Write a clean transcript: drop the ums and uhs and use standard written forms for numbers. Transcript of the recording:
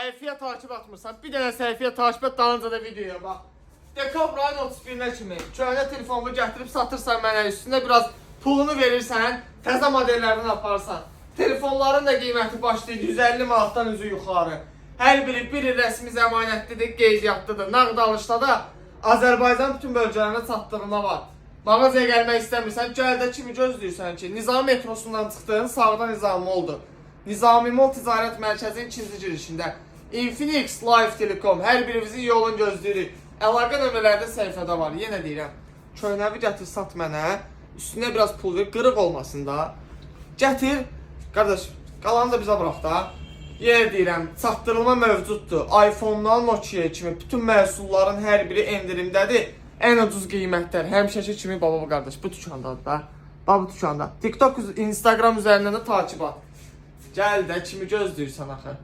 Səhifəyə takip atmırsan, bir dənə səhifəyə takip et, dalınca da videoya bax. Dekabr ayın 31-nə kimi köhnə telefonumu gətirib satırsan mənə, üstündə biraz pulunu verirsən, təzə modellərini aparsan. Telefonların da qiyməti başlayır 150 manatdan üzü yuxarı. Hər biri bir il rəsmi zəmanətlidir, qeydiyyatlıdır. Nağd alışda da Azərbaycan bütün bölgələrinə çatdırılma var. Mağazaya gəlmək istəmirsən, gəldə kimi gözləyirsən ki, Nizami metrosundan çıxdığın sağda Nizami oldu. Nizami Mall Ticarət Mərkəzinin 2-ci girişində. Infinix Live Telekom, hər birimizin yolunu gözləyirik. Əlaqə nömrələri də səhifədə var. Yenə deyirəm, köhnəvi gətir sat mənə, üstünə biraz pul ver, qırıq olmasın da. Gətir, qardaş, qalanı da bizə bıraq da. Yenə deyirəm, çatdırılma mövcuddur. iPhone-dan Nokia kimi bütün məhsulların hər biri endirimdədir. Ən ucuz qiymətlər, həmişəki kimi baba qardaş, bu dükandadır da. Bax bu dükanda. TikTok, Instagram üzərindən də takip at. Gəl də kimi gözləyirsən axı.